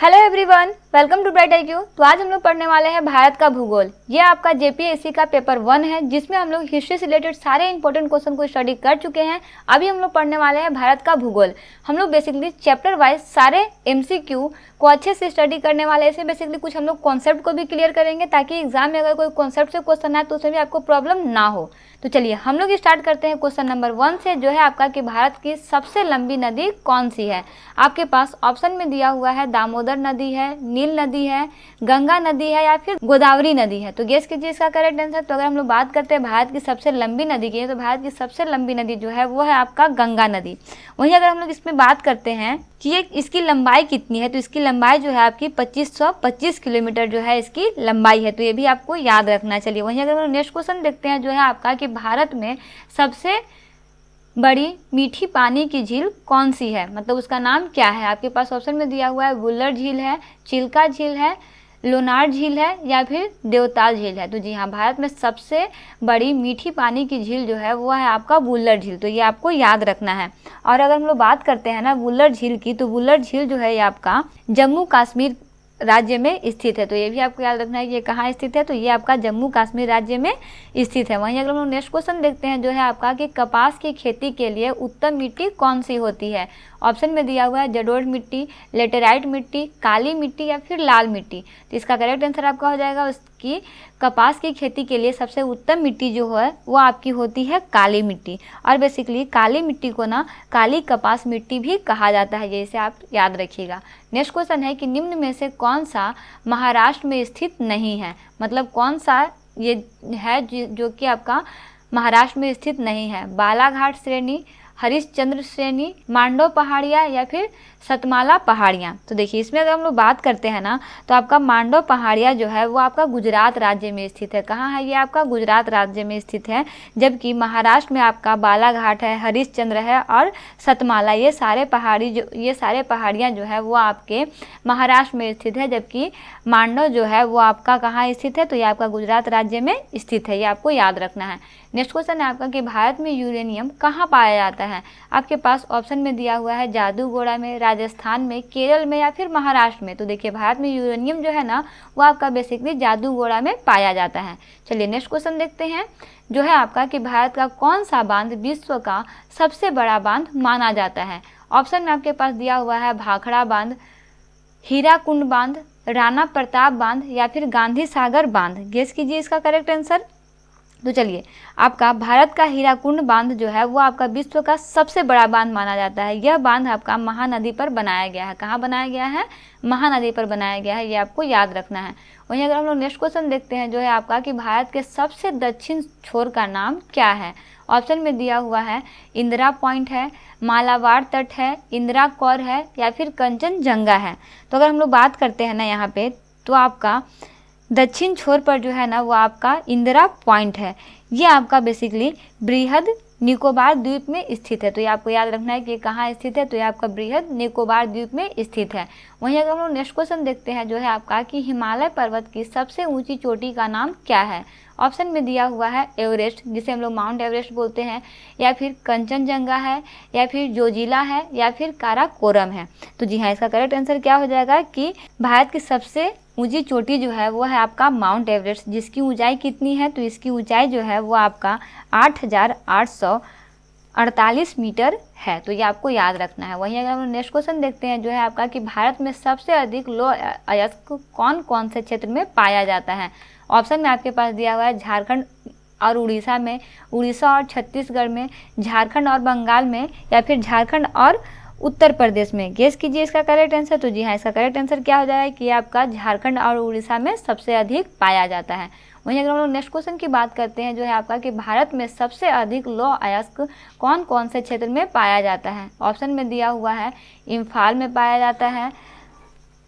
Hello everyone, welcome to Bright IQ. तो आज हम लोग पढ़ने वाले हैं भारत का भूगोल। ये आपका जेपीएससी का पेपर 1 है, जिसमें हम लोग हिस्ट्री से रिलेटेड सारे इंपॉर्टेंट क्वेश्चन को स्टडी कर चुके हैं। अभी हम लोग पढ़ने वाले हैं भारत का भूगोल। हम लोग बेसिकली चैप्टर वाइज सारे एमसीक्यू को अच्छे से स्टडी करने वाले हैं। बेसिकली कुछ हम लोग कॉन्सेप्ट को भी क्लियर करेंगे, ताकि एग्जाम में अगर कोई कॉन्सेप्ट से क्वेश्चन आए तो उसमें भी आपको प्रॉब्लम ना हो। तो चलिए हम लोग स्टार्ट करते हैं क्वेश्चन नंबर 1 से, जो है आपका कि भारत की सबसे लंबी नदी कौन सी है। आपके पास ऑप्शन में दिया हुआ है दामोदर नदी है, नील नदी है, गंगा नदी है या फिर गोदावरी नदी है। तो गेस कीजिए इसका करेक्ट आंसर। तो अगर हम लोग बात करते हैं भारत की सबसे लंबी नदी की, तो भारत की सबसे लंबी नदी जो है वो है आपका गंगा नदी। वहीं अगर हम लोग इसमें बात करते हैं कि ये इसकी लंबाई कितनी है, तो इसकी लंबाई जो है आपकी 2525 किलोमीटर जो है इसकी लंबाई है। तो ये भी आपको याद रखना। चलिए वहीं अगर हम लोग नेक्स्ट क्वेश्चन देखते हैं, जो है आपका कि भारत में सबसे बड़ी मीठी पानी की झील कौन सी है, मतलब उसका नाम क्या है। आपके पास ऑप्शन में दिया हुआ है वुलर झील है, चिल्का झील है, लोनार झील है या फिर देवताल झील है। तो जी हाँ, भारत में सबसे बड़ी मीठी पानी की झील जो है वो है आपका वुलर झील। तो ये आपको याद रखना है। और अगर हम लोग बात करते हैं ना वुलर झील की, तो वुलर झील जो है ये आपका जम्मू कश्मीर राज्य में स्थित है। तो ये भी आपको याद रखना है कि ये कहाँ स्थित है। तो ये आपका जम्मू कश्मीर राज्य में स्थित है। वहीं अगर हम लोग नेक्स्ट क्वेश्चन देखते हैं, जो है आपका कि कपास की खेती के लिए उत्तम मिट्टी कौन सी होती है। ऑप्शन में दिया हुआ है जलोढ़ मिट्टी, लेटेराइट मिट्टी, काली मिट्टी या फिर लाल मिट्टी। तो इसका करेक्ट आंसर आपका हो जाएगा उसकी कपास की खेती के लिए सबसे उत्तम मिट्टी जो है वो आपकी होती है काली मिट्टी। और बेसिकली काली मिट्टी को ना काली कपास मिट्टी भी कहा जाता है, जैसे आप याद रखिएगा। नेक्स्ट क्वेश्चन है कि निम्न में से कौन सा महाराष्ट्र में स्थित नहीं है, मतलब कौन सा ये है जो कि आपका महाराष्ट्र में स्थित नहीं है। बालाघाट श्रेणी, हरिश्चंद्र श्रेणी, मांडव पहाड़ियाँ या फिर सतमाला पहाड़ियाँ। तो देखिए इसमें अगर हम लोग बात करते हैं ना, तो आपका मांडव पहाड़ियाँ जो है वो आपका गुजरात राज्य में स्थित है। कहाँ है ये आपका गुजरात राज्य में स्थित है। जबकि महाराष्ट्र में आपका बालाघाट है, हरिश्चंद्र है और सतमाला, ये सारे पहाड़ियाँ जो है वो आपके महाराष्ट्र में स्थित है। जबकि मांडव जो है वो आपका कहाँ स्थित है, तो ये आपका गुजरात राज्य में स्थित है। ये आपको याद रखना है। नेक्स्ट क्वेश्चन है आपका कि भारत में यूरेनियम कहाँ पाया जाता है। आपके पास ऑप्शन में दिया हुआ है जादूगोड़ा में, राजस्थान में, केरल में या फिर महाराष्ट्र में। तो देखिए भारत में यूरेनियम जो है ना वो आपका बेसिकली जादूगोड़ा में पाया जाता है। चलिए नेक्स्ट क्वेश्चन देखते हैं, जो है आपका कि भारत का कौन सा बांध विश्व का सबसे बड़ा बांध माना जाता है। ऑप्शन में आपके पास दिया हुआ है भाखड़ा बांध, हीराकुंड बांध, राणा प्रताप बांध या फिर गांधी सागर बांध। गेस कीजिए इसका करेक्ट आंसर। तो चलिए आपका भारत का हीराकुंड बांध जो है वो आपका विश्व का सबसे बड़ा बांध माना जाता है। यह बांध आपका महानदी पर बनाया गया है। कहाँ बनाया गया है? महानदी पर बनाया गया है। ये आपको याद रखना है। वहीं अगर हम लोग नेक्स्ट क्वेश्चन देखते हैं, जो है आपका कि भारत के सबसे दक्षिण छोर का नाम क्या है। ऑप्शन में दिया हुआ है इंदिरा पॉइंट है, मालाबार तट है, इंदिरा कौर है या फिर कंचनजंगा है। तो अगर हम लोग बात करते हैं ना यहाँ पे, तो आपका दक्षिण छोर पर जो है ना वो आपका इंदिरा पॉइंट है। ये आपका बेसिकली बृहद निकोबार द्वीप में स्थित है। तो ये आपको याद रखना है कि कहाँ स्थित है, तो ये आपका बृहद निकोबार द्वीप में स्थित है। वहीं अगर हम लोग नेक्स्ट क्वेश्चन देखते हैं, जो है आपका कि हिमालय पर्वत की सबसे ऊंची चोटी का नाम क्या है। ऑप्शन में दिया हुआ है एवरेस्ट, जिसे हम लोग माउंट एवरेस्ट बोलते हैं, या फिर कंचनजंगा है, या फिर जोजिला है, या फिर काराकोरम है। तो जी हाँ, इसका करेक्ट आंसर क्या हो जाएगा कि भारत की सबसे ऊंची चोटी जो है वो है आपका माउंट एवरेस्ट, जिसकी ऊंचाई कितनी है, तो इसकी ऊंचाई जो है वो आपका 8,848 मीटर है। तो ये आपको याद रखना है। वहीं अगर हम नेक्स्ट क्वेश्चन देखते हैं, जो है आपका कि भारत में सबसे अधिक लौह अयस्क कौन कौन से क्षेत्र में पाया जाता है। ऑप्शन में आपके पास दिया हुआ है झारखंड और उड़ीसा में, उड़ीसा और छत्तीसगढ़ में, झारखंड और बंगाल में या फिर झारखंड और उत्तर प्रदेश में। गेस कीजिए इसका करेक्ट आंसर। तो जी हाँ, इसका करेक्ट आंसर क्या हो जाएगा कि आपका झारखंड और उड़ीसा में सबसे अधिक पाया जाता है। वहीं अगर हम लोग नेक्स्ट क्वेश्चन की बात करते हैं, जो है आपका कि भारत में सबसे अधिक लौह अयस्क कौन कौन से क्षेत्र में पाया जाता है। ऑप्शन में दिया हुआ है इम्फाल में पाया जाता है,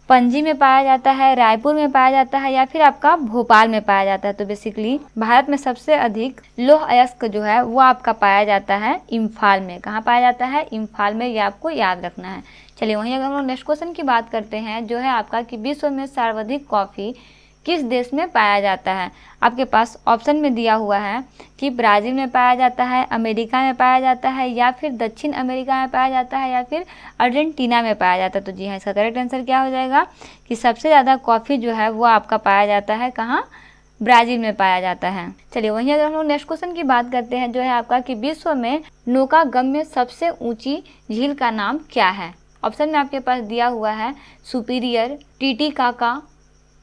पणजी में पाया जाता है, रायपुर में पाया जाता है या फिर आपका भोपाल में पाया जाता है। तो बेसिकली भारत में सबसे अधिक लौह अयस्क जो है वो आपका पाया जाता है इम्फाल में। कहाँ पाया जाता है? इम्फाल में। ये आपको याद रखना है। चलिए वहीं अगर हम लोग नेक्स्ट क्वेश्चन की बात करते हैं, जो है आपका कि विश्व में सर्वाधिक कॉफ़ी किस देश में पाया जाता है? आपके पास ऑप्शन में दिया हुआ है कि ब्राज़ील में पाया जाता है, अमेरिका में पाया जाता है, या फिर दक्षिण अमेरिका में पाया जाता है, या फिर अर्जेंटीना में पाया जाता है। तो जी हाँ, इसका करेक्ट आंसर क्या हो जाएगा कि सबसे ज़्यादा कॉफ़ी जो है वो आपका पाया जाता है कहाँ? ब्राज़ील में पाया जाता है। चलिए वहीं अगर हम लोग नेक्स्ट क्वेश्चन की बात करते हैं जो है आपका कि विश्व में नौकागम्य सबसे ऊंची झील का नाम क्या है? ऑप्शन में आपके पास दिया हुआ है सुपीरियर, टीटीकाका,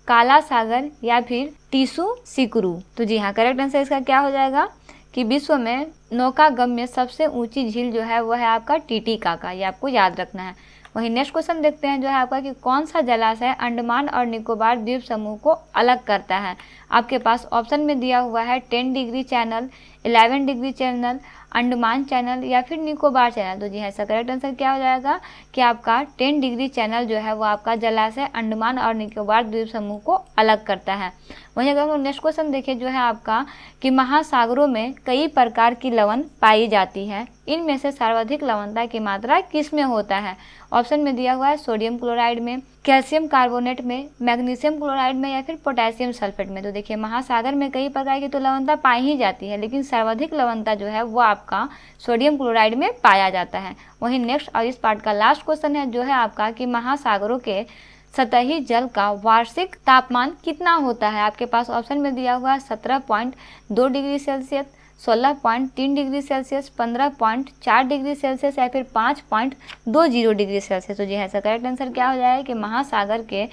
काला सागर, या फिर टिसुसिकुरु। तो जी हाँ, करेक्ट आंसर इसका क्या हो जाएगा कि विश्व में नौकागम्य सबसे ऊंची झील जो है वह है आपका टीटीकाका। ये आपको याद रखना है। वहीं नेक्स्ट क्वेश्चन देखते हैं जो है आपका कि कौन सा जलाशय अंडमान और निकोबार द्वीप समूह को अलग करता है? आपके पास ऑप्शन में दिया हुआ है 10 degree channel, 11 degree channel, Andaman channel, या फिर निकोबार चैनल। तो जी हाँ, इसका करेक्ट आंसर क्या हो जाएगा कि आपका 10 डिग्री चैनल जो है वो आपका जलाशय अंडमान और निकोबार द्वीप समूह को अलग करता है। वहीं अगर हम नेक्स्ट क्वेश्चन देखें जो है आपका कि महासागरों में कई प्रकार की लवण पाई जाती है, इनमें से सर्वाधिक लवणता की मात्रा किस में होता है? ऑप्शन में दिया हुआ है सोडियम क्लोराइड में, कैल्शियम कार्बोनेट में, मैग्नीशियम क्लोराइड में, या फिर पोटेशियम सल्फेट में। तो देखिए महासागर में कई प्रकार की तो लवणता पाई ही जाती है, लेकिन सर्वाधिक लवणता जो है वो आपका सोडियम क्लोराइड में पाया जाता है। वहीं नेक्स्ट और इस पार्ट का लास्ट क्वेश्चन है जो है आपका कि महासागरों के सतही जल का वार्षिक तापमान कितना होता है? आपके पास ऑप्शन में दिया हुआ है 17.2 degree Celsius, 16.3 degree Celsius, 15.4 degree Celsius, या फिर 5.20 डिग्री सेल्सियस। तो जी हाँ, इसका करेक्ट आंसर क्या हो जाएगा कि महासागर के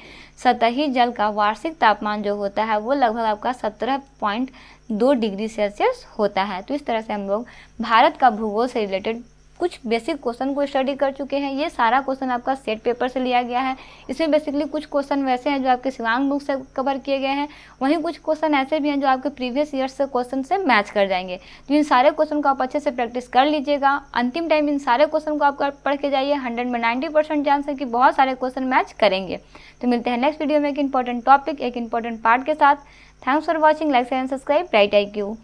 सतही जल का वार्षिक तापमान जो होता है वो लगभग आपका 17.2 डिग्री सेल्सियस होता है। तो इस तरह से हम लोग भारत का भूगोल से रिलेटेड कुछ बेसिक क्वेश्चन को स्टडी कर चुके हैं। ये सारा क्वेश्चन आपका सेट पेपर से लिया गया है। इसमें बेसिकली कुछ क्वेश्चन वैसे हैं जो आपके शिवांग बुक से कवर किए गए हैं, वहीं कुछ क्वेश्चन ऐसे भी हैं जो आपके प्रीवियस ईयर से क्वेश्चन से मैच कर जाएंगे। तो इन सारे क्वेश्चन को आप अच्छे से प्रैक्टिस कर लीजिएगा। अंतिम टाइम इन सारे क्वेश्चन को आप पढ़ के जाइए। 100 में 90% चांस है कि बहुत सारे क्वेश्चन मैच करेंगे। तो मिलते हैं नेक्स्ट वीडियो में एक इंपॉर्टेंट टॉपिक, एक इंपॉर्टेंट पार्ट के साथ। Thanks for watching, like share and subscribe bright IQ।